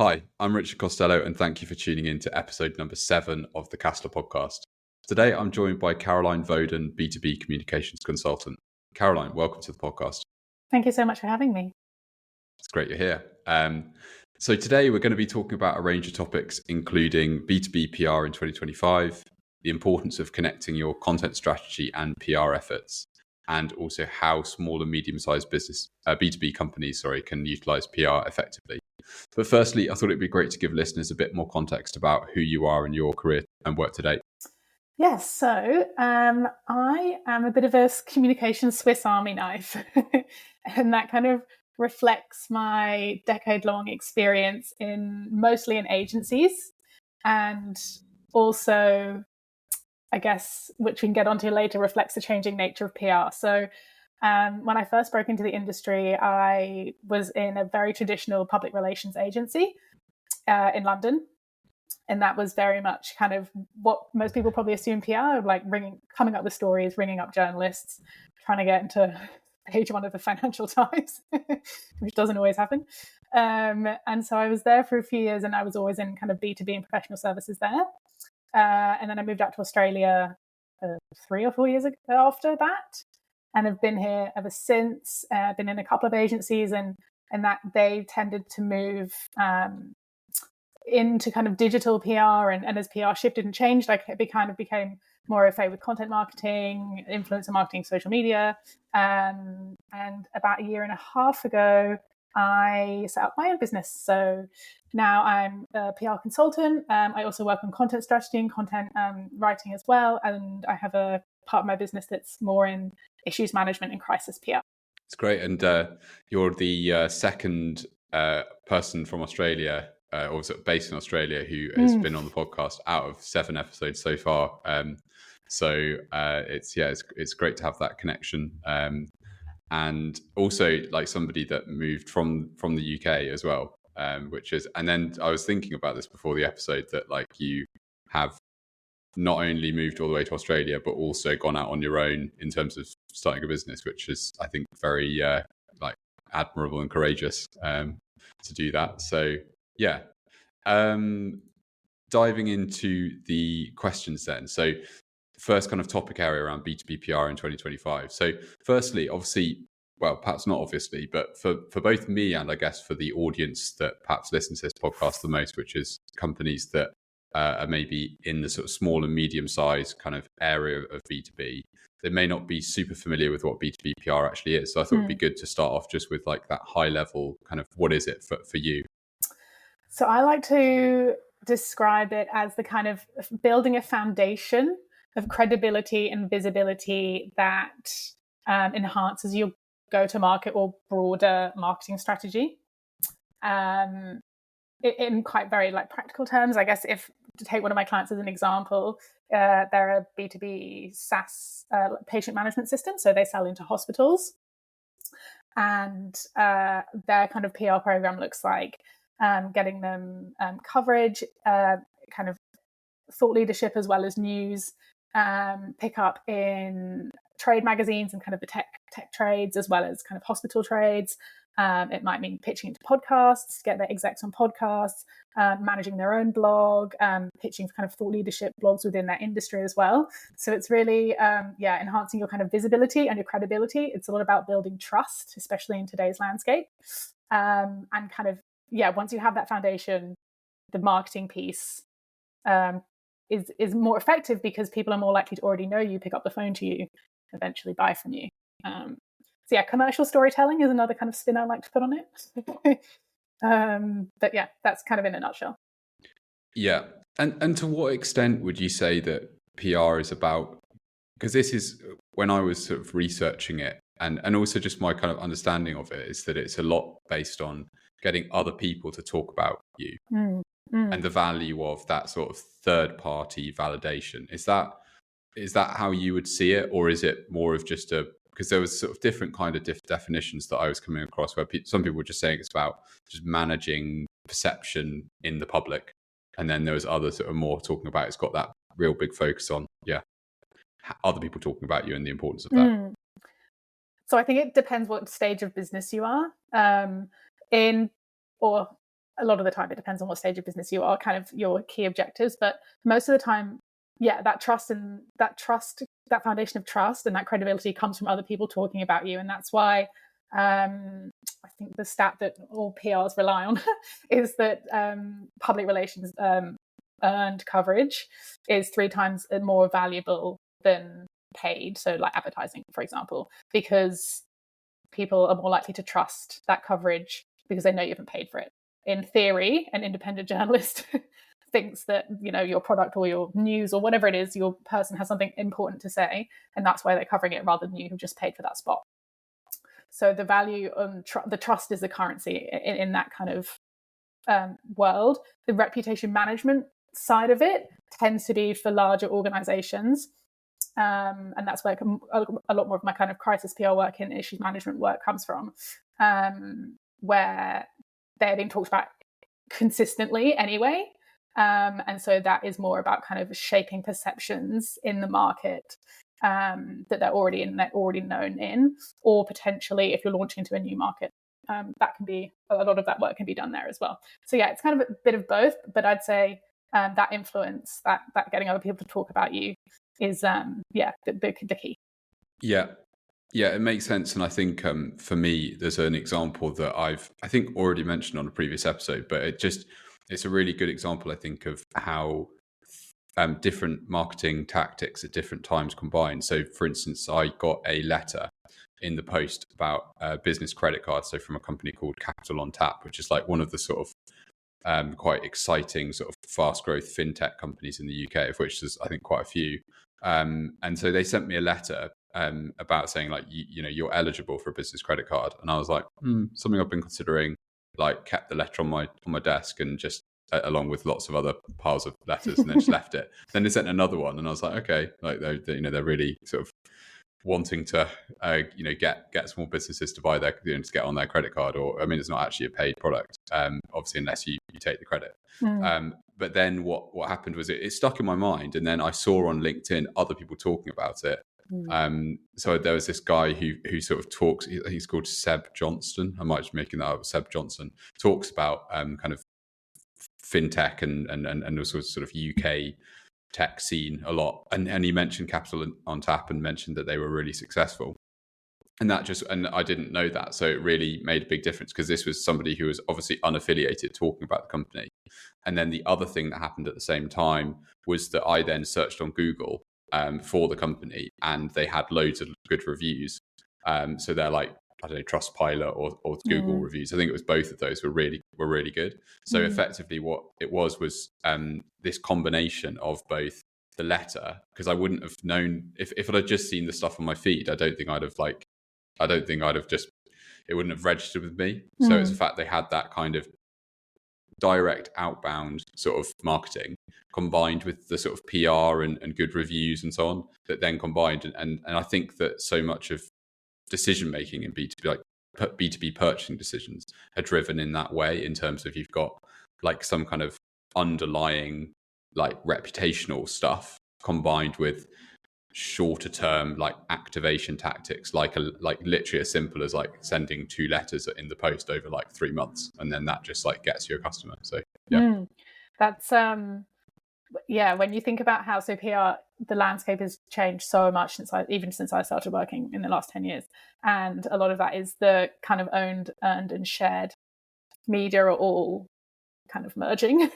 Hi, I'm Richard Costello, and thank you for tuning in to episode number 7 of the Castler podcast. Today, I'm joined by Caroline Voaden, B2B communications consultant. Caroline, welcome to the podcast. Thank you so much for having me. It's great you're here. So today, we're going to be talking about a range of topics, including B2B PR in 2025, the importance of connecting your content strategy and PR efforts, and also how small and medium-sized business B2B companies, can utilize PR effectively. But firstly, I thought it'd be great to give listeners a bit more context about who you are and your career and work to date. Yes, so I am a bit of a communications Swiss Army knife, and that kind of reflects my decade-long experience mostly in agencies, and also, I guess, which we can get onto later, reflects the changing nature of PR. So when I first broke into the industry, I was in a very traditional public relations agency in London. And that was very much kind of what most people probably assume PR, like coming up with stories, ringing up journalists, trying to get into page 1 of the Financial Times, which doesn't always happen. And so I was there for a few years, and I was always in kind of B2B and professional services there. And then I moved out to Australia 3 or 4 years after that, and have been here ever since. Been in a couple of agencies, and that they tended to move into kind of digital PR, and as PR shifted and changed, it kind of became more au fait with content marketing, influencer marketing, social media. And about a year and a half ago, I set up my own business. So now I'm a PR consultant. I also work on content strategy and content writing as well. And I have a part of my business that's more in issues management and crisis PR. It's great. And you're the second person from Australia, or based in Australia, who has been on the podcast out of 7 episodes so far. So it's great to have that connection. And also like somebody that moved from the UK as well, which is, and then I was thinking about this before the episode, that like you have not only moved all the way to Australia, but also gone out on your own in terms of starting a business, which is, I think, very like admirable and courageous to do that. So yeah, diving into the questions then. So first kind of topic area around B2B PR in 2025. So firstly, obviously, well, perhaps not obviously, but for both me and I guess for the audience that perhaps listens to this podcast the most, which is companies that are maybe in the sort of small and medium sized kind of area of B2B, they may not be super familiar with what B2B PR actually is. So I thought it'd be good to start off just with like that high level kind of, what is it for you? So I like to describe it as the kind of building a foundation of credibility and visibility that enhances your go-to-market or broader marketing strategy. In quite very like practical terms, I guess, if to take one of my clients as an example, they're a B2B SaaS patient management system. So they sell into hospitals, and their kind of PR program looks like getting them coverage, kind of thought leadership as well as news, pick up in trade magazines and kind of the tech trades as well as kind of hospital trades. It might mean pitching into podcasts, get their execs on podcasts, managing their own blog, pitching for kind of thought leadership blogs within that industry as well. So it's really, enhancing your kind of visibility and your credibility. It's a lot about building trust, especially in today's landscape. And kind of, once you have that foundation, the marketing piece is more effective because people are more likely to already know you, pick up the phone to you, eventually buy from you. So yeah, commercial storytelling is another kind of spin I like to put on it. But yeah, that's kind of in a nutshell. Yeah. And to what extent would you say that PR is about, because this is when I was sort of researching it, and also just my kind of understanding of it is that it's a lot based on getting other people to talk about you and the value of that sort of third party validation. Is that how you would see it, or is it more of just because there was sort of different kind of definitions that I was coming across where some people were just saying it's about just managing perception in the public, and then there was others that are more talking about it's got that real big focus on other people talking about you and the importance of that. So I think it depends what stage of business you are in, or a lot of the time, it depends on what stage of business you are, kind of your key objectives. But most of the time, that foundation of trust and that credibility comes from other people talking about you. And that's why I think the stat that all PRs rely on is that public relations earned coverage is 3 times more valuable than paid. So like advertising, for example, because people are more likely to trust that coverage because they know you haven't paid for it. In theory, an independent journalist thinks that, your product or your news or whatever it is, your person has something important to say, and that's why they're covering it rather than you who just paid for that spot. So the value on the trust is the currency in that kind of world. The reputation management side of it tends to be for larger organizations. And that's where a lot more of my kind of crisis PR work and issues management work comes from, where they're being talked about consistently anyway. And so that is more about kind of shaping perceptions in the market that they're already known in, or potentially if you're launching into a new market, that can be a lot of that work can be done there as well. So yeah, it's kind of a bit of both, but I'd say that influence, that getting other people to talk about you is the key. Yeah, it makes sense. And I think for me, there's an example that I think already mentioned on a previous episode, but it's a really good example, I think, of how different marketing tactics at different times combine. So for instance, I got a letter in the post about a business credit card, so from a company called Capital on Tap, which is like one of the sort of quite exciting sort of fast growth fintech companies in the UK, of which there's I think quite a few. And so they sent me a letter about saying like, you're eligible for a business credit card. And I was like, something I've been considering, like kept the letter on my desk and just along with lots of other piles of letters and then just left it. Then they sent another one and I was like, okay, like they're really sort of wanting to get small businesses to buy their to get on their credit card, or I mean it's not actually a paid product obviously unless you take the credit. But then what happened was it stuck in my mind, and then I saw on LinkedIn other people talking about it. So there was this guy who sort of talks, he's called Seb Johnston, I might be making that up, Seb Johnson, talks about kind of fintech and also sort of UK tech scene a lot, and he mentioned Capital on Tap and mentioned that they were really successful, and I didn't know that, so it really made a big difference because this was somebody who was obviously unaffiliated talking about the company. And then the other thing that happened at the same time was that I then searched on Google for the company, and they had loads of good reviews. So they're like, I don't know, Trustpilot or Google reviews. I think it was both of those were really good. So effectively what it was this combination of both the letter, because I wouldn't have known if I'd just seen the stuff on my feed, it wouldn't have registered with me. So it's the fact they had that kind of direct outbound sort of marketing combined with the sort of PR and good reviews and so on, that then combined. And I think that so much of decision making in B2B, like B2B purchasing decisions, are driven in that way, in terms of you've got like some kind of underlying like reputational stuff combined with shorter term like activation tactics, like literally as simple as like sending 2 letters in the post over like 3 months, and then that just like gets you a customer. So that's when you think about how PR, the landscape has changed so much since I started working in the last 10 years, and a lot of that is the kind of owned, earned and shared media are all kind of merging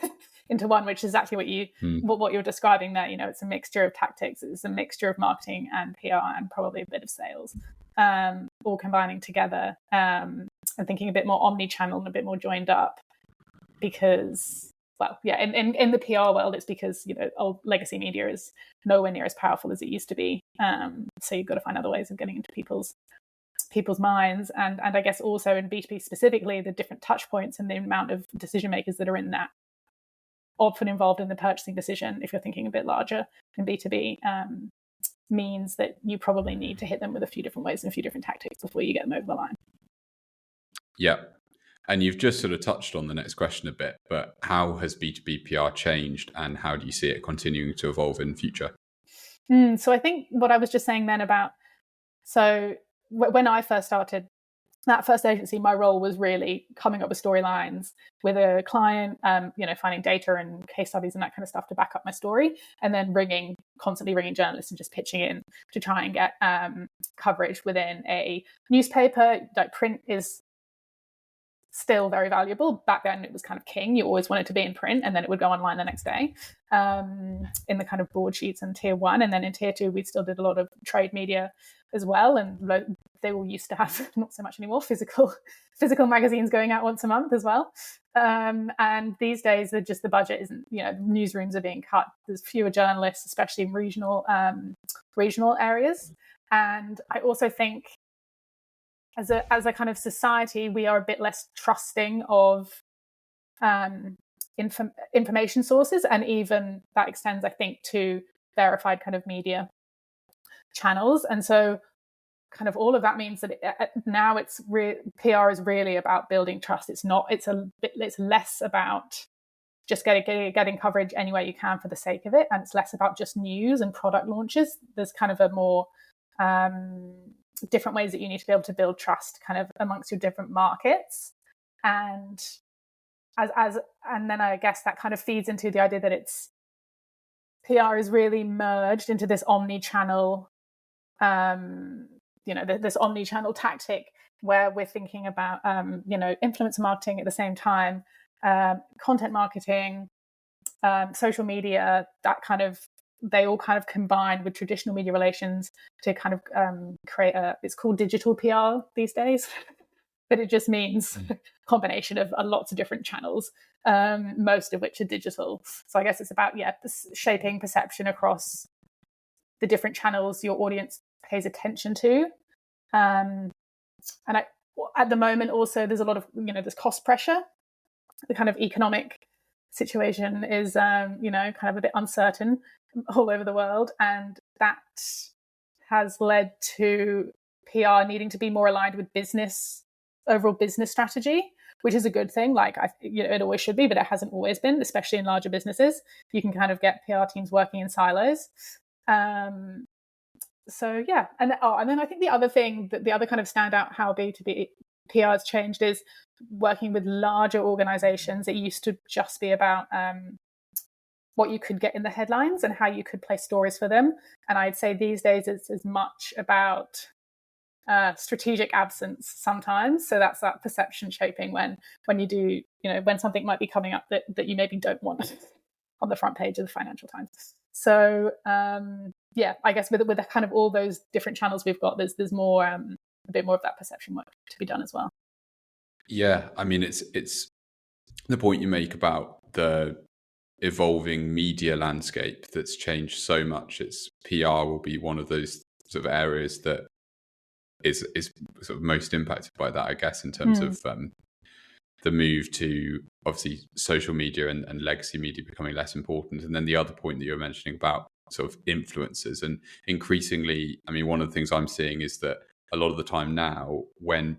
into one, which is exactly what you're describing there. It's a mixture of tactics, it's a mixture of marketing and PR and probably a bit of sales, all combining together, and thinking a bit more omni-channel and a bit more joined up. Because in the PR world, it's because old legacy media is nowhere near as powerful as it used to be. So you've got to find other ways of getting into people's minds, and I guess also in B2B specifically, the different touch points and the amount of decision makers that are in that, often involved in the purchasing decision, if you're thinking a bit larger in B2B, means that you probably need to hit them with a few different ways and a few different tactics before you get them over the line. Yeah. And you've just sort of touched on the next question a bit, but how has B2B PR changed, and how do you see it continuing to evolve in the future? So I think what I was just saying then about, so when I first started that first agency, my role was really coming up with storylines with a client, finding data and case studies and that kind of stuff to back up my story, and then constantly ringing journalists and just pitching in to try and get coverage within a newspaper. Like, print is still very valuable. Back then it was kind of king. You always wanted to be in print, and then it would go online the next day in the kind of broadsheets and tier 1. And then in tier 2 we still did a lot of trade media as well, and they all used to have, not so much anymore, physical magazines going out once a month as well. And these days the budget isn't, newsrooms are being cut. There's fewer journalists, especially in regional areas. And I also think as a kind of society, we are a bit less trusting of information sources, and even that extends, I think, to verified kind of media channels. And so kind of all of that means that now PR is really about building trust. It's less about just getting coverage any way you can for the sake of it, and it's less about just news and product launches. There's kind of a more different ways that you need to be able to build trust kind of amongst your different markets. And and then I guess that kind of feeds into the idea that PR is really merged into this omni-channel this omni-channel tactic where we're thinking about influencer marketing at the same time, content marketing, social media, that kind of, they all kind of combine with traditional media relations to kind of create it's called digital PR these days, but it just means combination of lots of different channels, most of which are digital. So I guess it's about shaping perception across the different channels your audience pays attention to. And at the moment also there's a lot of there's cost pressure. The kind of economic situation is kind of a bit uncertain all over the world, and that has led to PR needing to be more aligned with overall business strategy, which is a good thing. Like, it always should be, but it hasn't always been, especially in larger businesses. You can kind of get PR teams working in silos. So yeah, and then I think the other thing, the other kind of standout how B2B PR has changed is working with larger organizations. It used to just be about what you could get in the headlines and how you could place stories for them. And I'd say these days it's as much about strategic absence sometimes. So that's that perception shaping when you do, when something might be coming up that you maybe don't want on the front page of the Financial Times. So I guess with the kind of all those different channels we've got, there's more a bit more of that perception work to be done as well. Yeah, I mean, it's the point you make about the evolving media landscape that's changed so much. It's PR will be one of those sort of areas that is sort of most impacted by that, I guess, in terms of the move to obviously social media and legacy media becoming less important. And then the other point that you were mentioning about sort of influencers, and increasingly, I mean, one of the things I'm seeing is that a lot of the time now when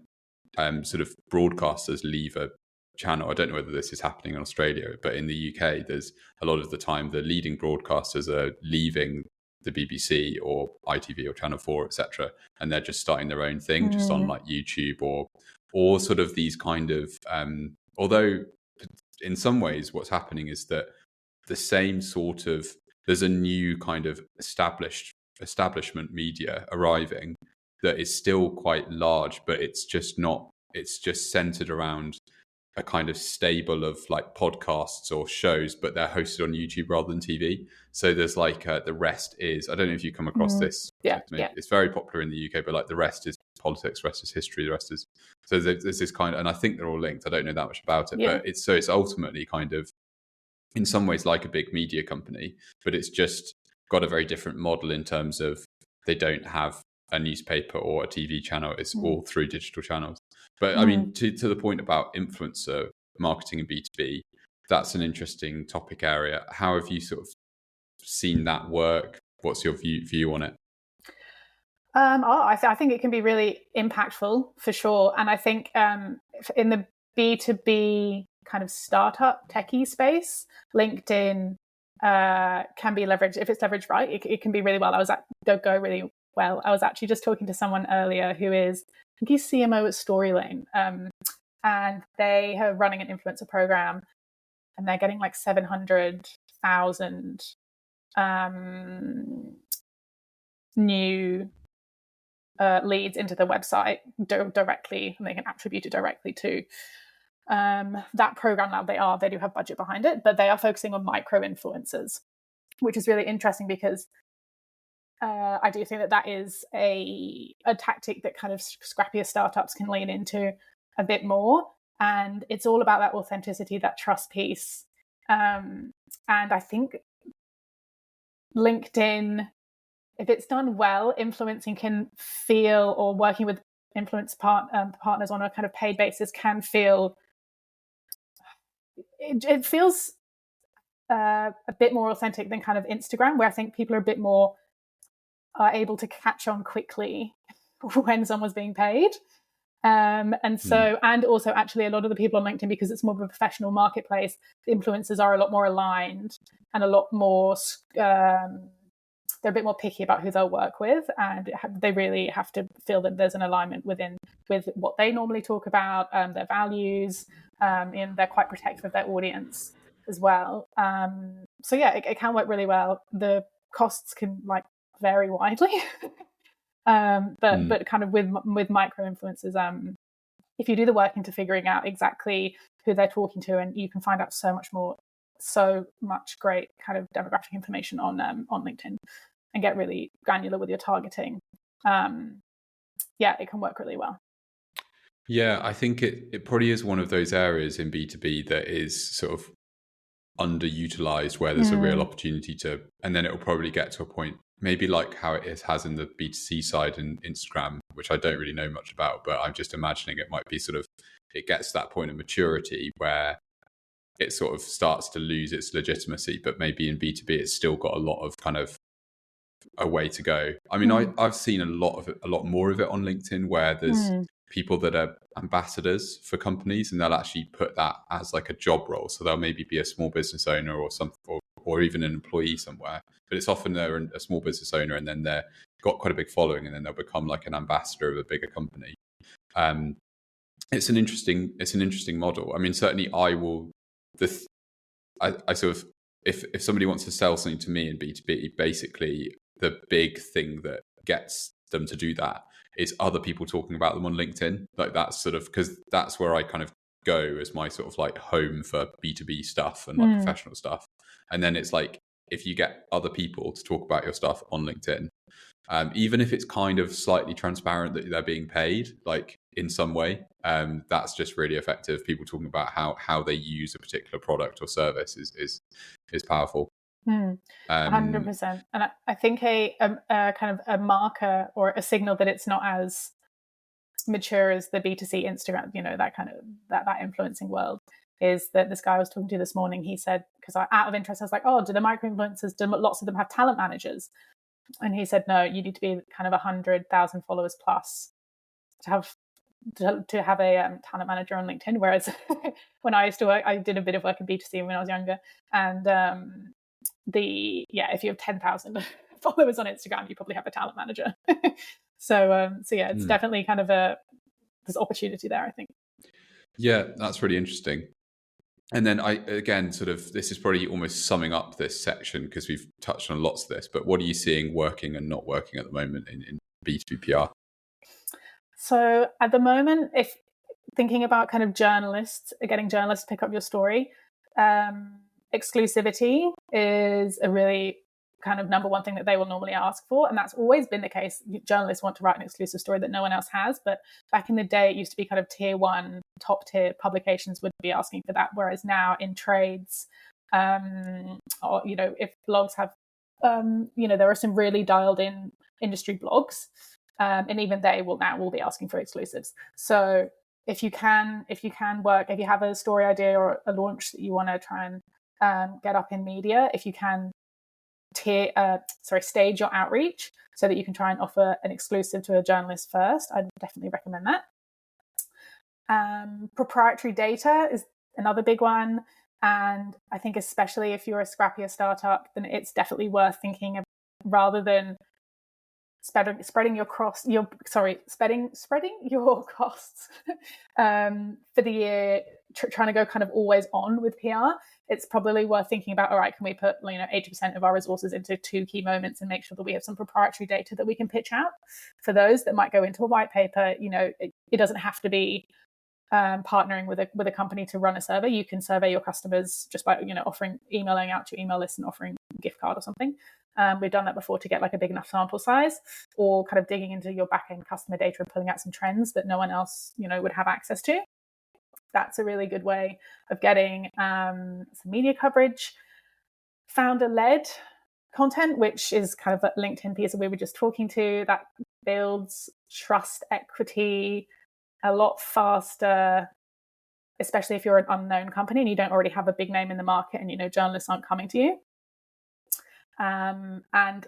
sort of broadcasters leave a channel, I don't know whether this is happening in Australia, but in the UK, there's a lot of the time the leading broadcasters are leaving the BBC or ITV or Channel 4, etc., and they're just starting their own thing, just on like YouTube or sort of these kind of although in some ways what's happening is that the same sort of, there's a new kind of establishment media arriving that is still quite large, but it's just centered around a kind of stable of like podcasts or shows, but they're hosted on YouTube rather than TV. So there's like the rest is, I don't know if you come across this. Yeah. It's very popular in the UK, but like the rest is politics, the rest is history, the rest is, so there's this kind of, and I think they're all linked. I don't know that much about it, but it's ultimately kind of in some ways like a big media company, but it's just got a very different model in terms of they don't have a newspaper or a TV channel. It's all through digital channels. But I mean, to the point about influencer marketing and B2B, that's an interesting topic area. How have you sort of seen that work? What's your view on it? I think it can be really impactful for sure. And I think in the B2B kind of startup techie space, LinkedIn can be leveraged. If it's leveraged right, it can be really well. Go really well. I was actually just talking to someone earlier who is think he's CMO at Storylane, and they are running an influencer program, and they're getting like 700,000 new leads into the website directly, and they can attribute it directly to that program. Now they do have budget behind it, but they are focusing on micro influencers, which is really interesting because I do think that is a tactic that kind of scrappier startups can lean into a bit more, and it's all about that authenticity, that trust piece. And I think LinkedIn, if it's done well, influencing can feel, or working with influence partners on a kind of paid basis can feel, it feels a bit more authentic than kind of Instagram, where I think people are a bit more able to catch on quickly when someone's being paid. And also actually a lot of the people on LinkedIn, because it's more of a professional marketplace, the influencers are a lot more aligned and a lot more, they're a bit more picky about who they'll work with, and they really have to feel that there's an alignment with what they normally talk about, their values, and they're quite protective of their audience as well. So yeah, it can work really well. The costs can like vary widely. But kind of with micro influencers, if you do the work into figuring out exactly who they're talking to, and you can find out so much great kind of demographic information on LinkedIn, and get really granular with your targeting. It can work really well. Yeah, I think it probably is one of those areas in B2B that is sort of underutilized, where there's a real opportunity to, and then it will probably get to a point, maybe like how it has in the B2C side in Instagram, which I don't really know much about, but I'm just imagining it might be sort of, it gets to that point of maturity where it sort of starts to lose its legitimacy, but maybe in B2B it's still got a lot of kind of a way to go. I mean, I've seen a lot more of it on LinkedIn, where there's people that are ambassadors for companies, and they'll actually put that as like a job role. So they'll maybe be a small business owner or something, or even an employee somewhere, but it's often they're a small business owner, and then they've got quite a big following, and then they'll become like an ambassador of a bigger company. It's an interesting model. I mean, certainly I sort of, if somebody wants to sell something to me in B2B, basically the big thing that gets them to do that is other people talking about them on LinkedIn. Like that's sort of, because that's where I kind of go as my sort of like home for B2B stuff and like professional stuff. And then it's like, if you get other people to talk about your stuff on LinkedIn, even if it's kind of slightly transparent that they're being paid, like in some way, that's just really effective. People talking about how they use a particular product or service is powerful. 100%. And I think a kind of a marker or a signal that it's not as mature as the B2C Instagram, that kind of that influencing world, is that this guy I was talking to this morning, he said, because out of interest, I was like, do the micro influencers, do lots of them have talent managers? And he said, no, you need to be kind of 100,000 followers plus to have a talent manager on LinkedIn. Whereas when I used to work, I did a bit of work in B2C when I was younger, and if you have 10,000 followers on Instagram, you probably have a talent manager. So it's definitely kind of there's opportunity there, I think. Yeah, that's really interesting. And then this is probably almost summing up this section, because we've touched on lots of this, but what are you seeing working and not working at the moment in B2B PR? So at the moment, if thinking about kind of getting journalists to pick up your story, exclusivity is a really kind of number one thing that they will normally ask for. And that's always been the case. Journalists want to write an exclusive story that no one else has. But back in the day, it used to be kind of tier one, top tier publications would be asking for that. Whereas now in trades, or, if blogs have, there are some really dialed in industry blogs. And even they will be asking for exclusives. So if you can work, if you have a story idea or a launch that you want to try and get up in media, if you can stage your outreach so that you can try and offer an exclusive to a journalist first, I'd definitely recommend that. Proprietary data is another big one. And I think especially if you're a scrappier startup, then it's definitely worth thinking of, rather than spreading your spreading your costs for the year, trying to go kind of always on with PR, it's probably worth thinking about, all right, can we put 80% of our resources into 2 key moments and make sure that we have some proprietary data that we can pitch out for those that might go into a white paper. It doesn't have to be partnering with a company to run a survey. You can survey your customers just by emailing out to your email list and offering a gift card or something. We've done that before to get like a big enough sample size, or kind of digging into your back-end customer data and pulling out some trends that no one else would have access to. That's a really good way of getting some media coverage. Founder-led content, which is kind of that LinkedIn piece that we were just talking to, that builds trust equity a lot faster, especially if you're an unknown company and you don't already have a big name in the market and journalists aren't coming to you. And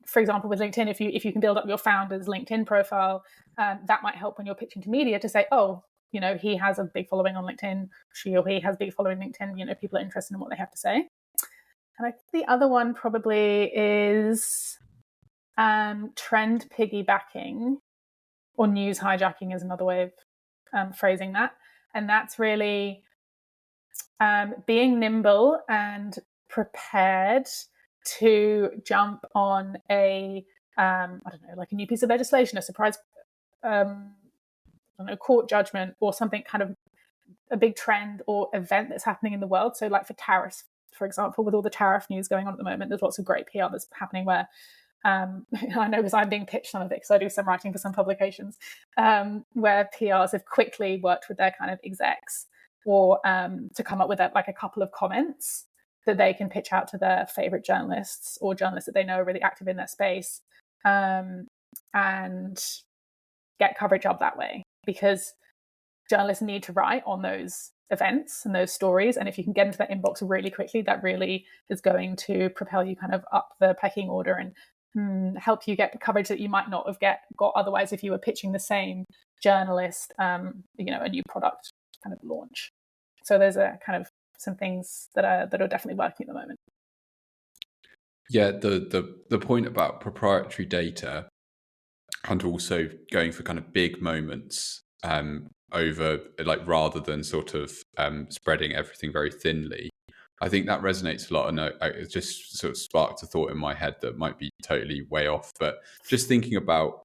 for example, with LinkedIn, if you can build up your founder's LinkedIn profile, that might help when you're pitching to media to say, he has a big following on LinkedIn, she or he has a big following on LinkedIn, people are interested in what they have to say. And I think the other one probably is trend piggybacking, or news hijacking is another way of phrasing that. And that's really being nimble and prepared to jump on a new piece of legislation, a surprise court judgment, or something, kind of a big trend or event that's happening in the world. So like for tariffs, for example, with all the tariff news going on at the moment, there's lots of great PR that's happening where I know because I'm being pitched some of it because I do some writing for some publications, where PRs have quickly worked with their kind of execs or to come up with a couple of comments that they can pitch out to their favorite journalists or journalists that they know are really active in their space, and get coverage up that way, because journalists need to write on those events and those stories. And if you can get into that inbox really quickly, that really is going to propel you kind of up the pecking order and help you get the coverage that you might not have got otherwise if you were pitching the same journalist, a new product kind of launch. So there's a kind of some things that are definitely working at the moment. Yeah, the point about proprietary data and also going for kind of big moments over rather than sort of spreading everything very thinly. I think that resonates a lot, and it just sort of sparked a thought in my head that might be totally way off. But just thinking about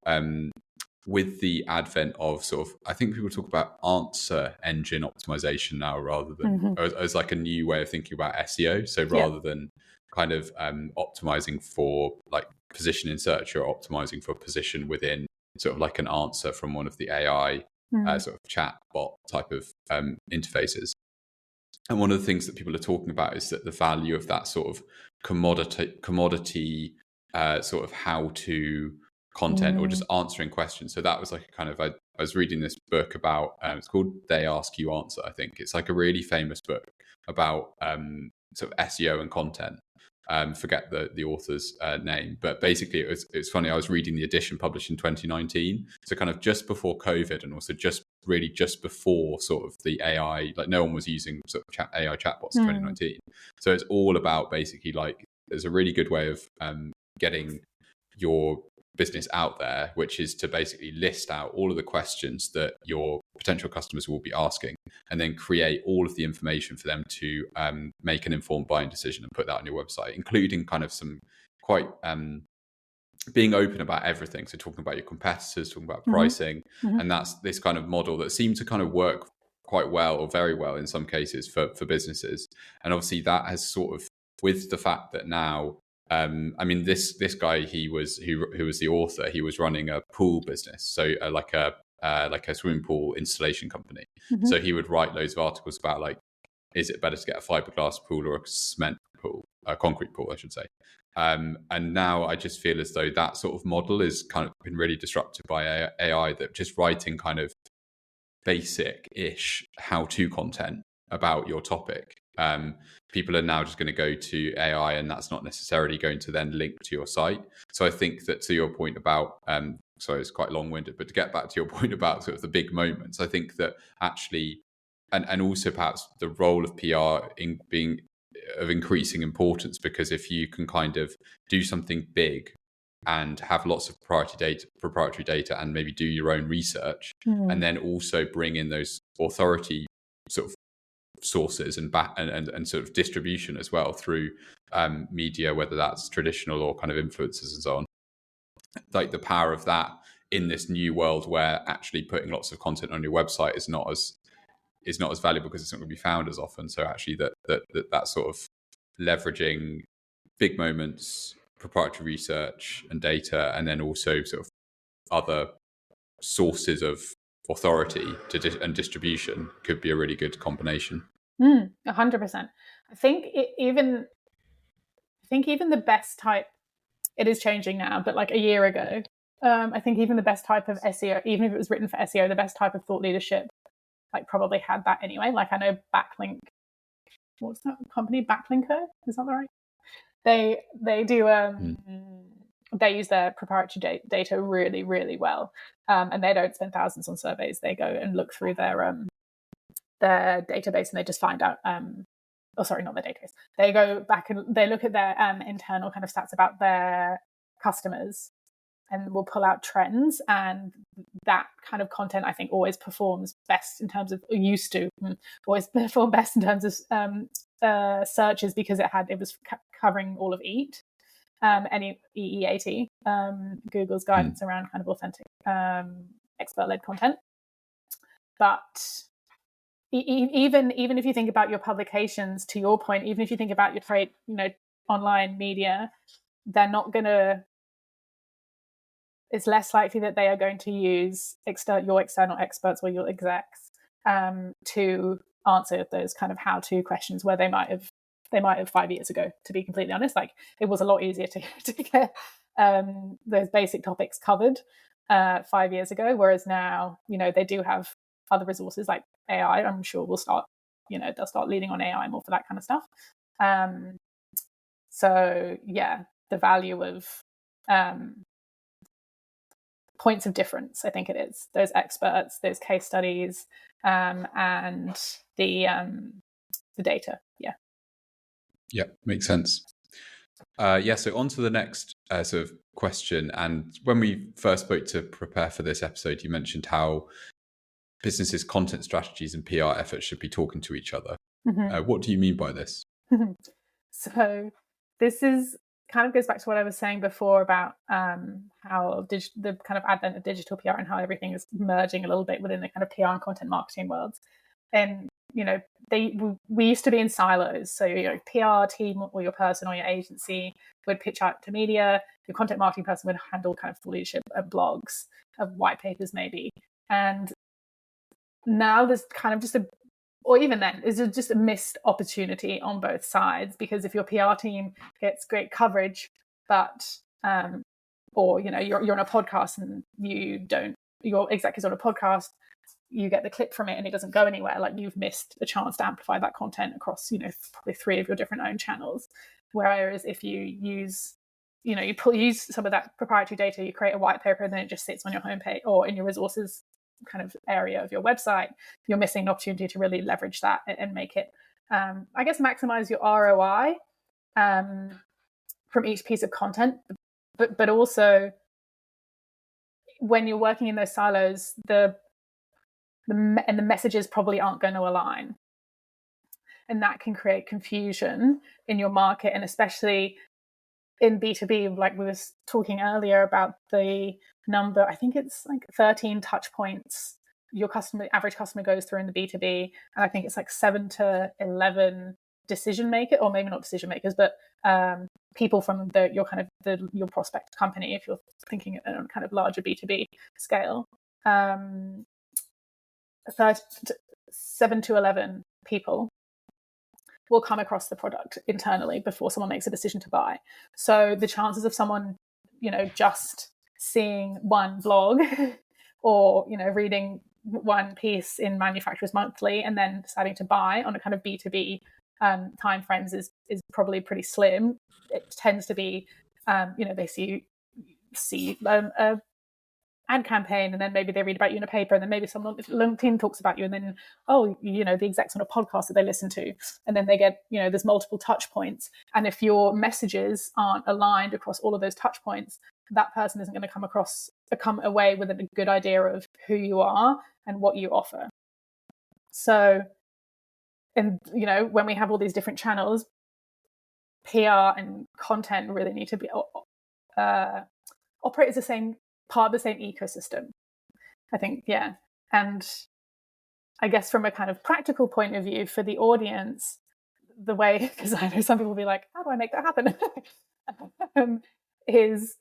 with the advent of sort of, I think people talk about answer engine optimization now rather than as like a new way of thinking about SEO. So rather than kind of optimizing for like position in search, you're optimizing for position within sort of like an answer from one of the AI sort of chat bot type of interfaces. And one of the things that people are talking about is that the value of that sort of commodity sort of how-to content or just answering questions. So that was like a kind of, I was reading this book about, it's called They Ask You Answer, I think. It's like a really famous book about sort of SEO and content. Forget the author's name, but basically it's funny. I was reading the edition published in 2019, so kind of just before COVID, and also just before sort of the AI, like no one was using sort of AI chatbots in 2019. So it's all about basically like there's a really good way of getting your business out there, which is to basically list out all of the questions that your potential customers will be asking, and then create all of the information for them to make an informed buying decision and put that on your website, including kind of some quite being open about everything. So talking about your competitors, talking about pricing, and that's this kind of model that seemed to kind of work quite well, or very well in some cases for businesses. And obviously that has sort of, with the fact that now I mean, this guy, who was the author, he was running a pool business, so like a swimming pool installation company. So he would write loads of articles about like, is it better to get a fiberglass pool or a cement pool, a concrete pool, I should say. And now I just feel as though that sort of model is kind of been really disrupted by AI, that just writing kind of basic-ish how-to content about your topic. People are now just going to go to AI, and that's not necessarily going to then link to your site. So I think that, to your point about, sorry, it's quite long-winded, but to get back to your point about sort of the big moments, I think that actually, and also perhaps the role of PR in being of increasing importance, because if you can kind of do something big and have lots of proprietary data, and maybe do your own research, and then also bring in those authority sort of sources and sort of distribution as well through media, whether that's traditional or kind of influencers and so on. Like the power of that in this new world where actually putting lots of content on your website is not as valuable because it's not going to be found as often. So actually that sort of leveraging big moments, proprietary research and data, and then also sort of other sources of authority and distribution could be a really good combination. 100%. I think even the best type, it is changing now, but like a year ago, I think even the best type of SEO, even if it was written for SEO, the best type of thought leadership, like probably had that anyway. Like I know Backlink, what's that company? Backlinko? Is that right? They do they use their proprietary data really, really well, and they don't spend thousands on surveys. They go and look through their database and they just find out. Sorry, not their database. They go back and they look at their internal kind of stats about their customers, and will pull out trends. And that kind of content, I think, always performs best in terms of always perform best in terms of searches because it was covering all of EAT. EEAT, Google's guidance around kind of authentic expert-led content. But even if you think about your publications, to your point, even if you think about your online media, they're not going to, it's less likely that they are going to use your external experts or your execs to answer those kind of how-to questions where they might have 5 years ago, to be completely honest. Like it was a lot easier to get those basic topics covered 5 years ago, whereas now, they do have other resources like AI. I'm sure they'll start leaning on AI more for that kind of stuff. So yeah, the value of points of difference, I think it is those experts, those case studies, and the data. Yeah, makes sense. So on to the next sort of question. And when we first spoke to prepare for this episode, you mentioned how businesses' content strategies and PR efforts should be talking to each other. What do you mean by this? So this is kind of goes back to what I was saying before about how the kind of advent of digital PR and how everything is merging a little bit within the kind of PR and content marketing worlds. And we used to be in silos. So your PR team or your person or your agency would pitch out to media. Your content marketing person would handle kind of full leadership of blogs, of white papers maybe. And now there's kind of just a missed opportunity on both sides, because if your PR team gets great coverage, but or you're on a podcast and your exec is on a podcast, you get the clip from it and it doesn't go anywhere, like you've missed a chance to amplify that content across probably 3 of your different own channels. Whereas if you use use some of that proprietary data, you create a white paper and then it just sits on your homepage or in your resources kind of area of your website, you're missing an opportunity to really leverage that and make it maximize your ROI from each piece of content, but also when you're working in those silos, the messages probably aren't going to align, and that can create confusion in your market. And especially in B2B, like we were talking earlier about the number, I think it's like 13 touch points your average customer goes through in the B2B, and I think it's like 7 to 11 decision makers, or maybe not decision makers, but people from your prospect company, if you're thinking on kind of larger B2B scale. 7 to 11 people will come across the product internally before someone makes a decision to buy. So the chances of someone, just seeing one blog or, reading one piece in Manufacturers Monthly and then deciding to buy on a kind of B2B timeframes is probably pretty slim. It tends to be, they see a ad campaign, and then maybe they read about you in a paper, and then maybe someone on LinkedIn talks about you, and then the exec's on a podcast that they listen to, and then they get there's multiple touch points. And if your messages aren't aligned across all of those touch points, that person isn't going to come away with a good idea of who you are and what you offer. So, and when we have all these different channels, PR and content really need to be operate as the same part of the same ecosystem, I think. Yeah. And I guess from a kind of practical point of view for the audience, the way, because I know some people will be like, how do I make that happen? If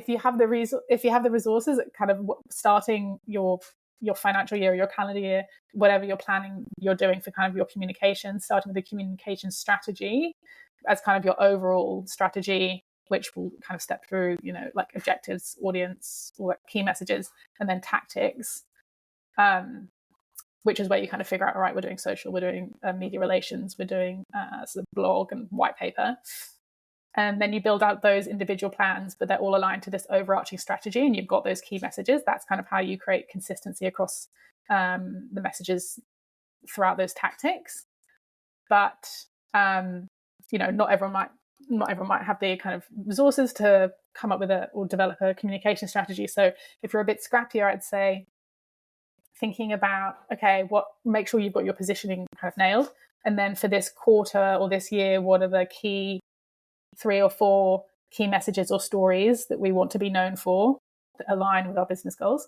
you have the resources at kind of starting your financial year, your calendar year, whatever you're doing for kind of your communication, starting with a communication strategy as kind of your overall strategy, which will kind of step through, like objectives, audience, or key messages, and then tactics, which is where you kind of figure out, all right, we're doing social, we're doing media relations, we're doing sort of blog and white paper. And then you build out those individual plans, but they're all aligned to this overarching strategy, and you've got those key messages. That's kind of how you create consistency across the messages throughout those tactics. But not everyone might have the kind of resources to come up with or develop a communication strategy. So if you're a bit scrappier, I'd say thinking about, okay, make sure you've got your positioning kind of nailed, and then for this quarter or this year, what are the key 3 or 4 key messages or stories that we want to be known for that align with our business goals,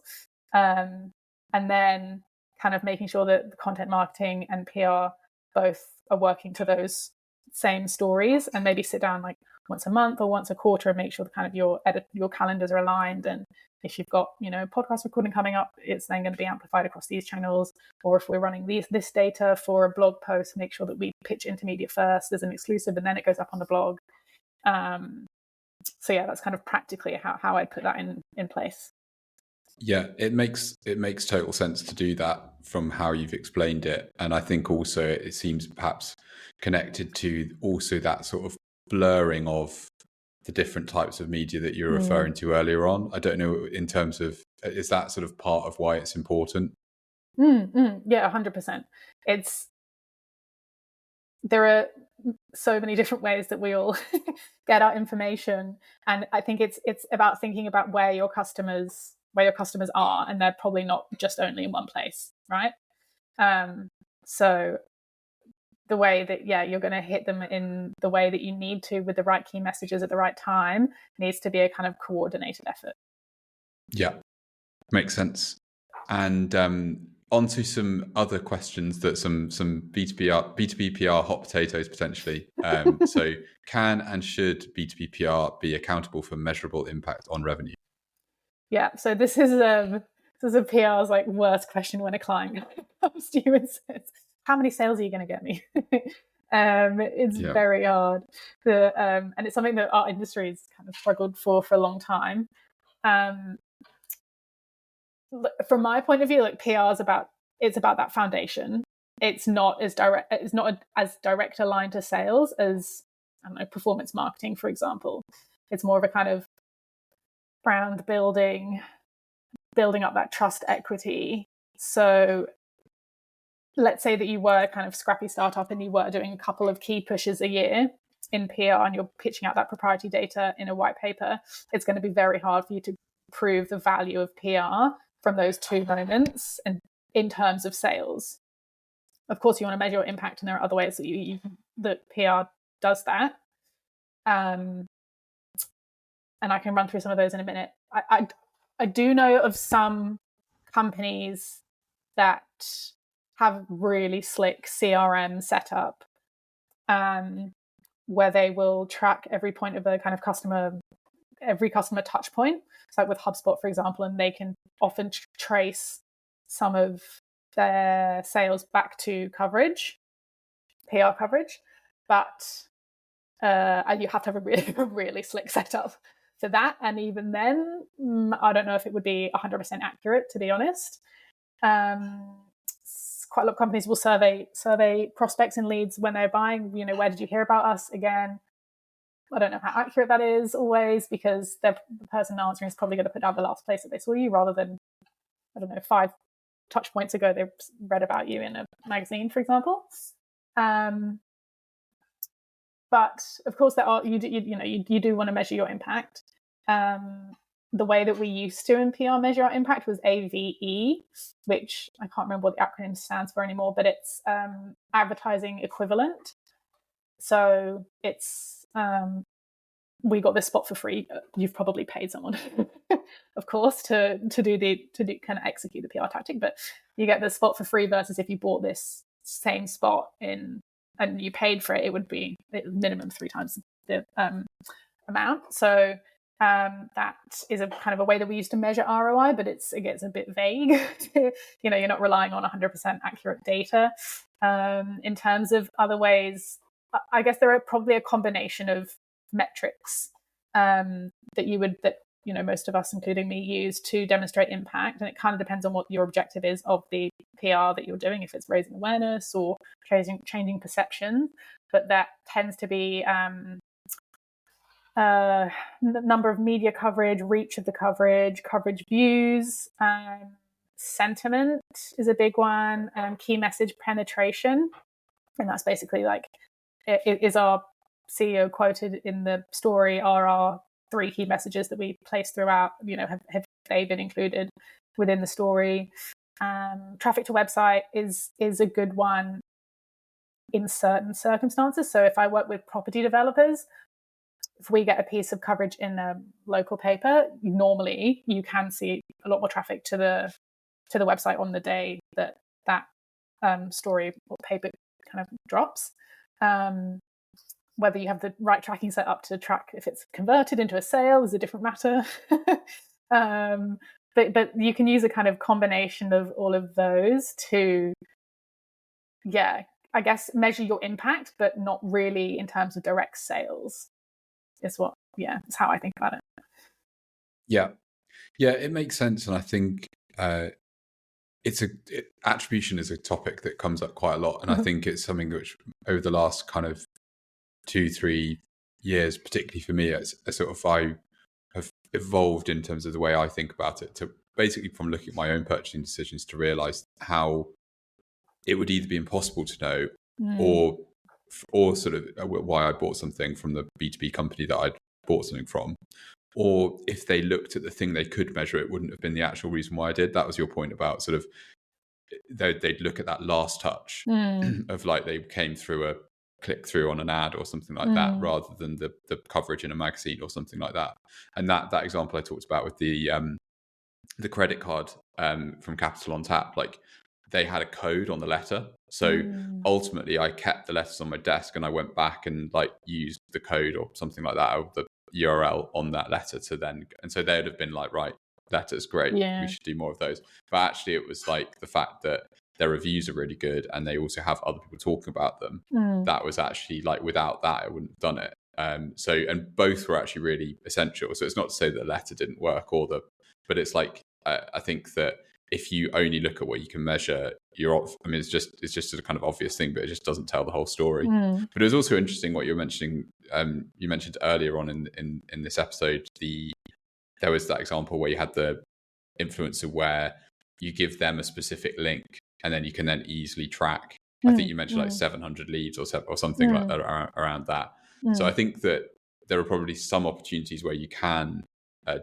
and then kind of making sure that the content marketing and PR both are working to those same stories, and maybe sit down like once a month or once a quarter and make sure that kind of your calendars are aligned. And if you've got podcast recording coming up, it's then going to be amplified across these channels. Or if we're running this data for a blog post, make sure that we pitch intermediate first as an exclusive, and then it goes up on the blog. So yeah, that's kind of practically how I'd put that in place. Yeah, it makes total sense to do that from how you've explained it. And I think also it seems perhaps connected to also that sort of blurring of the different types of media that you're referring to earlier on. I don't know, in terms of, is that sort of part of why it's important? Yeah, 100%. There are so many different ways that we all get our information, and I think it's about thinking about where your customers are, and they're probably not just only in one place, right? So the way that you're going to hit them in the way that you need to, with the right key messages at the right time, needs to be a kind of coordinated effort. Yeah, makes sense. And onto some other questions that some B2B PR hot potatoes potentially. So can and should B2B PR be accountable for measurable impact on revenue? Yeah, so this is a PR's like worst question when a client comes to you and says, how many sales are you going to get me? It's very hard. And it's something that our industry has kind of struggled for a long time. From my point of view, like PR is about that foundation. It's not as direct aligned to sales as, I don't know, performance marketing, for example. It's more of a kind of brand building up that trust equity. So let's say that you were a kind of scrappy startup and you were doing a couple of key pushes a year in PR, and you're pitching out that proprietary data in a white paper. It's going to be very hard for you to prove the value of PR from those 2 moments and in terms of sales. Of course, you want to measure your impact, and there are other ways that PR does that. And I can run through some of those in a minute. I do know of some companies that have really slick CRM setup, where they will track every point of a kind of every customer touch point. It's like with HubSpot, for example, and they can often trace some of their sales back to PR coverage. But you have to have a really slick setup for that. And even then, I don't know if it would be 100% accurate, to be honest. Quite a lot of companies will survey prospects and leads when they're buying. Where did you hear about us? Again, I don't know how accurate that is always, because the person answering is probably going to put down the last place that they saw you, rather than, I don't know, 5 touch points ago they read about you in a magazine, for example. But of course, there are you do want to measure your impact. the way that we used to in PR measure our impact was AVE, which I can't remember what the acronym stands for anymore, but it's advertising equivalent. So it's we got this spot for free. You've probably paid someone, of course, to kind of execute the PR tactic, but you get the spot for free versus if you bought this same spot and you paid for it, it would be minimum 3 times the amount. So that is a kind of a way that we used to measure ROI, but it gets a bit vague. You're not relying on 100% accurate data. In terms of other ways, I guess there are probably a combination of metrics that most of us, including me, use to demonstrate impact, and it kind of depends on what your objective is of the PR that you're doing, if it's raising awareness or changing perception. But that tends to be number of media coverage, reach of the coverage views, sentiment is a big one, key message penetration, and that's basically like, is our CEO quoted in the story, are our 3 key messages that we place throughout, have they been included within the story? Traffic to website is a good one in certain circumstances. So if I work with property developers, if we get a piece of coverage in a local paper, normally you can see a lot more traffic to the website on the day that story or paper kind of drops. Whether you have the right tracking set up to track if it's converted into a sale is a different matter. But you can use a kind of combination of all of those to, I guess, measure your impact, but not really in terms of direct sales. It's how I think about it. Yeah, it makes sense, and I think attribution is a topic that comes up quite a lot, and I think it's something which over the last kind of 2-3 years, particularly for me, I have evolved in terms of the way I think about it, to basically from looking at my own purchasing decisions to realize how it would either be impossible to know or sort of why I bought something from the B2B company that I'd bought something from, or if they looked at the thing they could measure, it wouldn't have been the actual reason why I did. That was your point about sort of they'd look at that last touch of like they came through a click through on an ad or something like that, rather than the coverage in a magazine or something like that. And that example I talked about with the credit card from Capital on Tap, like they had a code on the letter. So ultimately I kept the letters on my desk and I went back and like used the code or something like that, or the URL on that letter to then, and so they'd have been like, right, letters, great, we should do more of those. But actually it was like the fact that their reviews are really good and they also have other people talking about them. That was actually like, without that I wouldn't have done it. And both were actually really essential. So it's not to say that the letter didn't work but it's like, I think that if you only look at what you can measure, it's just a kind of obvious thing, but it just doesn't tell the whole story. But it was also interesting what you're mentioning. You mentioned earlier on in this episode, there was that example where you had the influencer where you give them a specific link and then you can then easily track. I think you mentioned like 700 leads or something like that around that. So I think that there are probably some opportunities where you can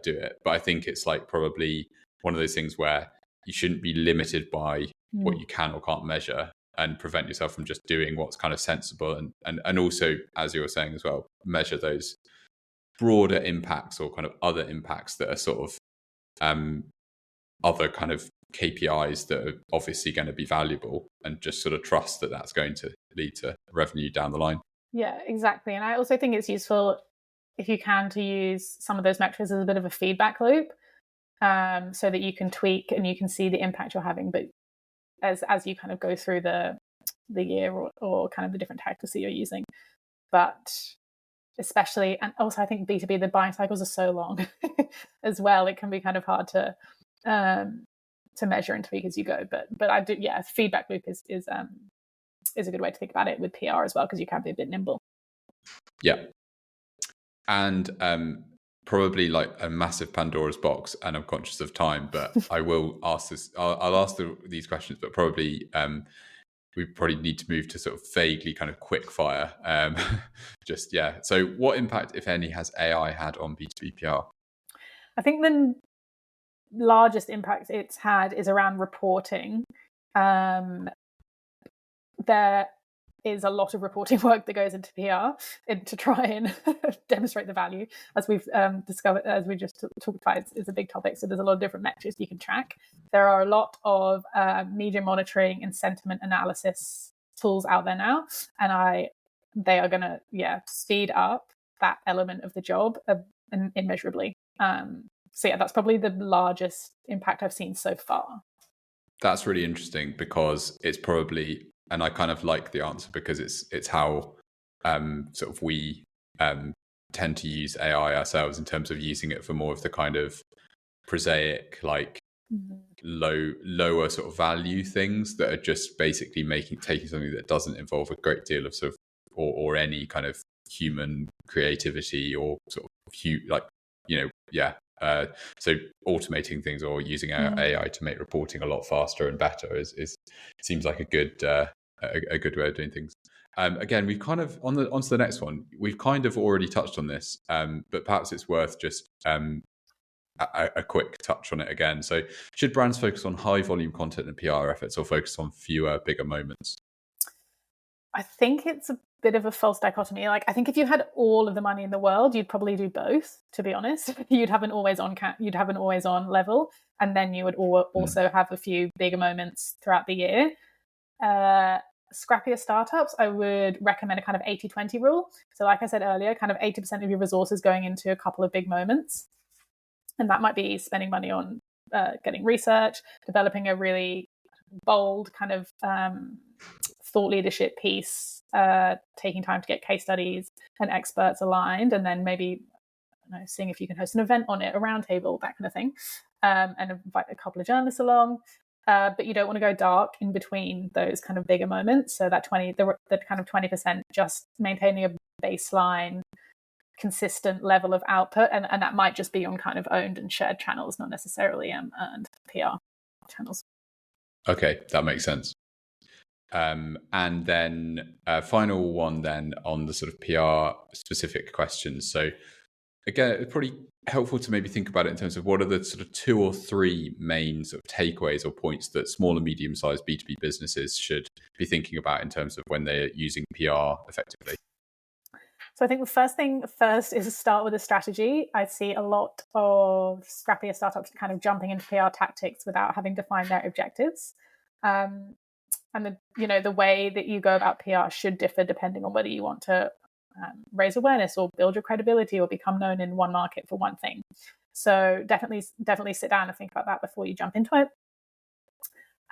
do it, but I think it's like probably one of those things where you shouldn't be limited by what you can or can't measure, and prevent yourself from just doing what's kind of sensible, and also, as you were saying as well, measure those broader impacts or kind of other impacts that are sort of other kind of KPIs that are obviously going to be valuable, and just sort of trust that that's going to lead to revenue down the line. Yeah, exactly. And I also think it's useful, if you can, to use some of those metrics as a bit of a feedback loop, so that you can tweak and you can see the impact you're having. But as you kind of go through the year or kind of the different tactics that you're using. But especially, and also I think B2B, the buying cycles are so long as well. It can be kind of hard to measure and tweak as you go. But I do, feedback loop is a good way to think about it with PR as well, because you can be a bit nimble. Yeah. And probably like a massive Pandora's box, and I'm conscious of time, but I will ask this. I'll ask these questions, but probably we probably need to move to sort of vaguely kind of quick fire. So what impact, if any, has AI had on B2B PR? I think the largest impact it's had is around reporting. There is a lot of reporting work that goes into PR to try and demonstrate the value, as we've discovered, as we just talked about. It's a big topic, so there's a lot of different metrics you can track. There are a lot of media monitoring and sentiment analysis tools out there now, and they are going to speed up that element of the job immeasurably. So that's probably the largest impact I've seen so far. That's really interesting, because it's probably, and I kind of like the answer, because it's how sort of we tend to use AI ourselves, in terms of using it for more of the kind of prosaic, like lower sort of value things that are just basically taking something that doesn't involve a great deal of sort of or any kind of human creativity or sort of so automating things or using AI to make reporting a lot faster and better is seems like a good way of doing things. Again, we've kind of onto the next one. We've kind of already touched on this, but perhaps it's worth just a quick touch on it again. So, should brands focus on high volume content and PR efforts, or focus on fewer, bigger moments? I think it's a bit of a false dichotomy. Like, I think if you had all of the money in the world, you'd probably do both, to be honest. You'd have an always on level, and then you would also have a few bigger moments throughout the year. Scrappier startups, I would recommend a kind of 80-20 rule. So like I said earlier, kind of 80% of your resources going into a couple of big moments. And that might be spending money on getting research, developing a really bold kind of thought leadership piece, taking time to get case studies and experts aligned, and then maybe seeing if you can host an event on it, a roundtable, that kind of thing, and invite a couple of journalists along. But you don't want to go dark in between those kind of bigger moments. So that the kind of 20%, just maintaining a baseline, consistent level of output, and that might just be on kind of owned and shared channels, not necessarily earned PR channels. Okay, that makes sense. And then final one then on the sort of PR specific questions. So again, it's probably helpful to maybe think about it in terms of what are the sort of 2 or 3 main sort of takeaways or points that small and medium-sized B2B businesses should be thinking about in terms of when they're using PR effectively. So I think the first thing is to start with a strategy. I see a lot of scrappier startups kind of jumping into PR tactics without having defined their objectives. And the way that you go about PR should differ depending on whether you want to raise awareness or build your credibility or become known in one market for one thing. So definitely sit down and think about that before you jump into it.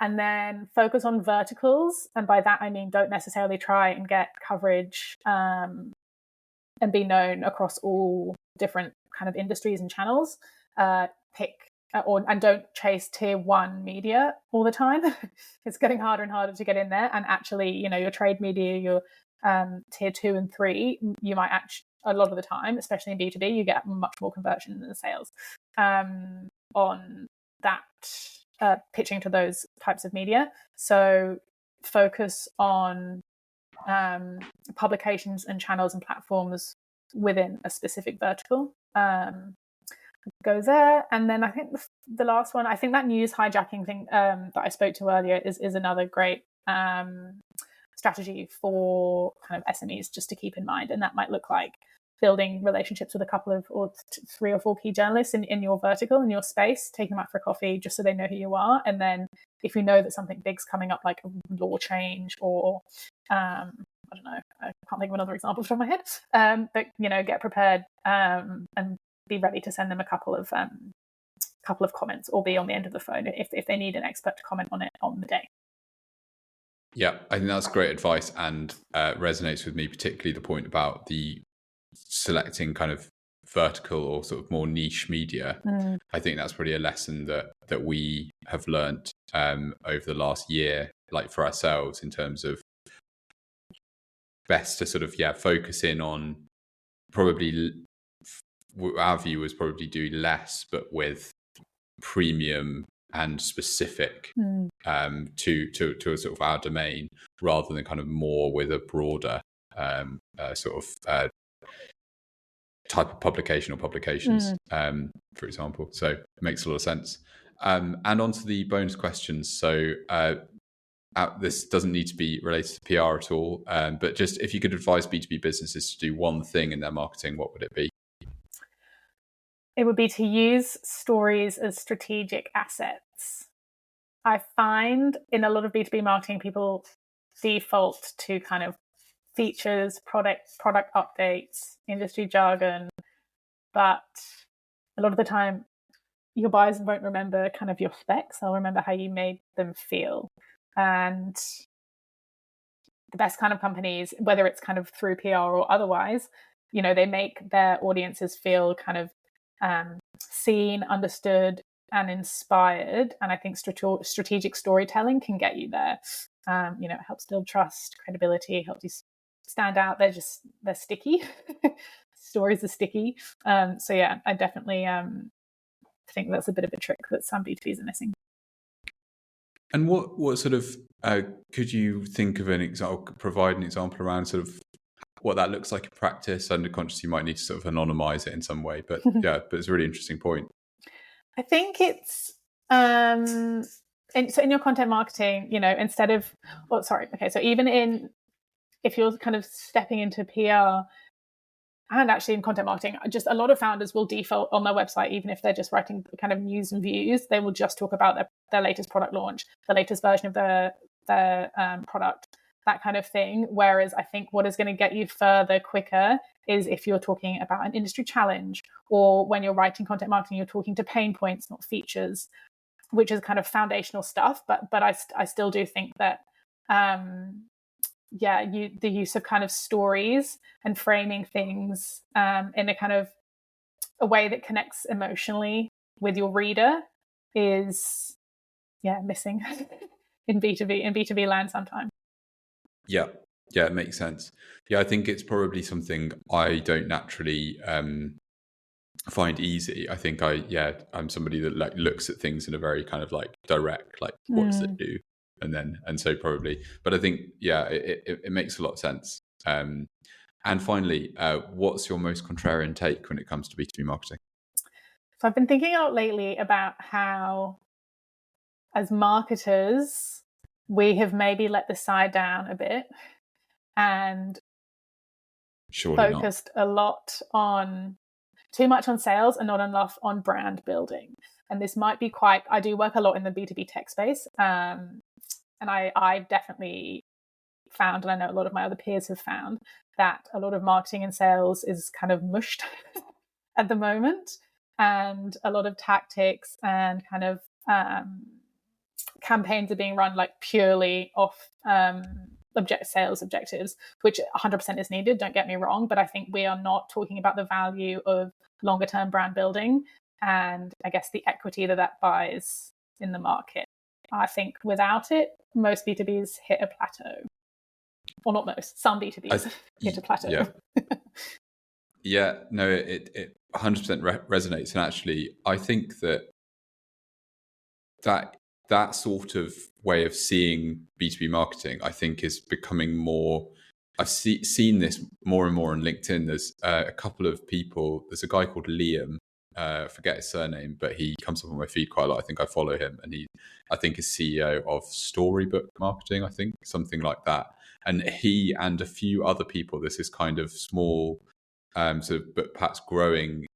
And then focus on verticals. And by that, I mean, don't necessarily try and get coverage and be known across all different kind of industries and channels. And don't chase tier 1 media all the time. It's getting harder and harder to get in there. And actually, your trade media, your tier 2 and 3, you might actually, a lot of the time, especially in B2B, you get much more conversion than the sales on that pitching to those types of media. So focus on publications and channels and platforms within a specific vertical. Go there. And then I think the last one, I think that news hijacking thing that I spoke to earlier is another great strategy for kind of SMEs just to keep in mind. And that might look like building relationships with a couple of or 3 or 4 key journalists in your vertical, in your space, taking them out for coffee just so they know who you are. And then if you know that something big's coming up, like a law change or I don't know, I can't think of another example off the top of my head, but get prepared and be ready to send them a couple of comments or be on the end of the phone if they need an expert to comment on it on the day. Yeah, I think that's great advice, and resonates with me, particularly the point about the selecting kind of vertical or sort of more niche media. I think that's probably a lesson that we have learned over the last year, like for ourselves, in terms of best to sort of focus in on, probably our view was probably do less but with premium and specific to a sort of our domain, rather than kind of more with a broader sort of type of publication or publications, for example. So it makes a lot of sense. And onto the bonus questions. So this doesn't need to be related to PR at all, but just if you could advise B2B businesses to do one thing in their marketing, what would it be? It would be to use stories as strategic assets. I find in a lot of B2B marketing, people default to kind of features, product updates, industry jargon, but a lot of the time your buyers won't remember kind of your specs. They'll remember how you made them feel. And the best kind of companies, whether it's kind of through PR or otherwise, they make their audiences feel kind of seen, understood, and inspired. And I think strategic storytelling can get you there. It helps build trust, credibility, helps you stand out. They're sticky. Stories are sticky. So yeah, I definitely think that's a bit of a trick that some B2Bs are missing. And what sort of could you think of an example, provide an example around sort of what that looks like in practice? Under conscious, you might need to sort of anonymize it in some way, but yeah, but it's a really interesting point. I think it's so in your content marketing, instead of so even if you're kind of stepping into PR and actually in content marketing, just a lot of founders will default on their website, even if they're just writing kind of news and views, they will just talk about their latest product launch, the latest version of their product, that kind of thing. Whereas I think what is going to get you further quicker is if you're talking about an industry challenge, or when you're writing content marketing, you're talking to pain points, not features, which is kind of foundational stuff. But I still do think that the use of kind of stories and framing things in a kind of a way that connects emotionally with your reader is missing in B2B land sometimes. Yeah, it makes sense. Yeah, I think it's probably something I don't naturally find easy. I think I'm somebody that like looks at things in a very kind of like direct, like what does it do? And so probably, but I think, it makes a lot of sense. And finally, what's your most contrarian take when it comes to B2B marketing? So I've been thinking a lot lately about how, as marketers, we have maybe let the side down a bit and focused a lot on too much on sales and not enough on brand building. And this might be I do work a lot in the B2B tech space. And I've definitely found, and I know a lot of my other peers have found, that a lot of marketing and sales is kind of mushed at the moment. And a lot of tactics and kind of campaigns are being run like purely off sales objectives, which 100% is needed, don't get me wrong. But I think we are not talking about the value of longer term brand building and I guess the equity that buys in the market. I think without it, most B2Bs hit a plateau. Well, not most, some B2Bs hit a plateau. Yeah, no, it 100% resonates. And actually, I think that sort of way of seeing B2B marketing, I think, is becoming more. I've seen this more and more on LinkedIn. There's a couple of people. There's a guy called Liam. I forget his surname, but he comes up on my feed quite a lot. I think I follow him, and I think is CEO of Storybook Marketing. I think something like that. And he and a few other people. This is kind of small, but perhaps growing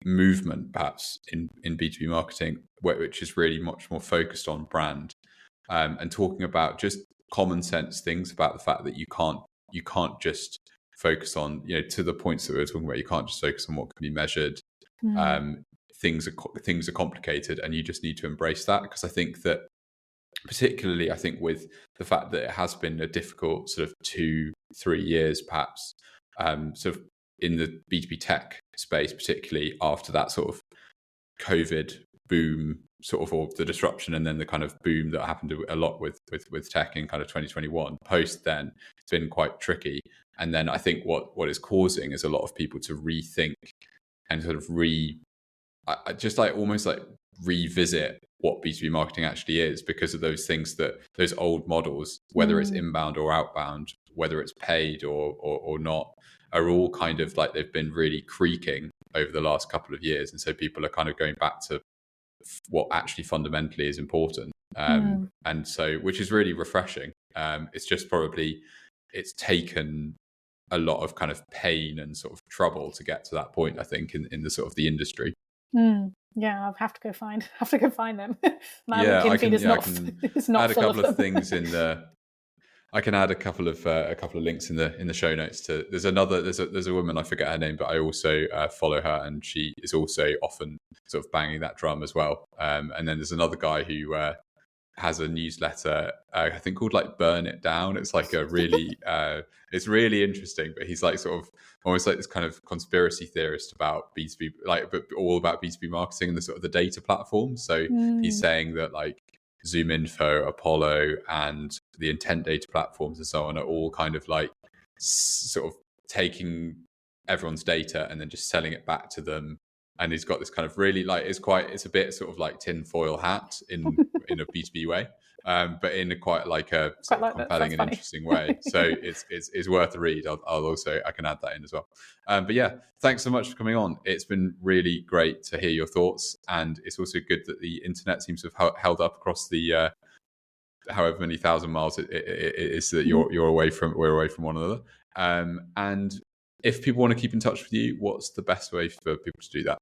movement, perhaps in B2B marketing, which is really much more focused on brand and talking about just common sense things about the fact that you can't just focus on, to the points that we were talking about. You can't just focus on what can be measured. Things are complicated, and you just need to embrace that, because I think that particularly with the fact that it has been a difficult sort of 2-3 years perhaps sort of in the B2B tech space, particularly after that sort of COVID boom sort of, or the disruption, and then the kind of boom that happened a lot with tech in kind of 2021. Post then, it's been quite tricky. And then I think what is causing is a lot of people to rethink and sort of almost revisit what B2B marketing actually is, because of those things, that those old models, whether it's inbound or outbound, whether it's paid or not, are all kind of like they've been really creaking over the last couple of years. And so people are kind of going back to what actually fundamentally is important. And so, which is really refreshing. It's just probably, it's taken a lot of kind of pain and sort of trouble to get to that point, I think, in the sort of the industry. Yeah, I'll have to go find them. My LinkedIn feed is not add a full couple of of things in the. I can add a couple of links in the show notes to. There's a woman, I forget her name, but I also follow her, and she is also often sort of banging that drum as well. And then there's another guy who has a newsletter, I think called like Burn It Down. It's like a really it's really interesting, but he's like sort of almost like this kind of conspiracy theorist about B2B, like, but all about B2B marketing and the sort of the data platform. So he's saying that like ZoomInfo, Apollo, and the intent data platforms and so on are all kind of like sort of taking everyone's data and then just selling it back to them. And he's got this kind of really like, it's a bit sort of like tinfoil hat in a B2B way, but in a quite like a sort of compelling and interesting way. So it's worth a read. I can add that in as well. But yeah, thanks so much for coming on. It's been really great to hear your thoughts, and it's also good that the internet seems to have held up across the however many thousand miles it is that we're away from one another. And if people want to keep in touch with you, what's the best way for people to do that?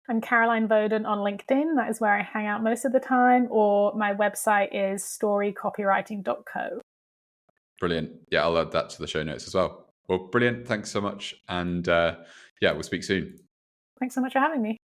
I'm Caroline Voaden on LinkedIn. That is where I hang out most of the time. Or my website is storycopywriting.co. Brilliant. Yeah, I'll add that to the show notes as well. Well, brilliant. Thanks so much. And we'll speak soon. Thanks so much for having me.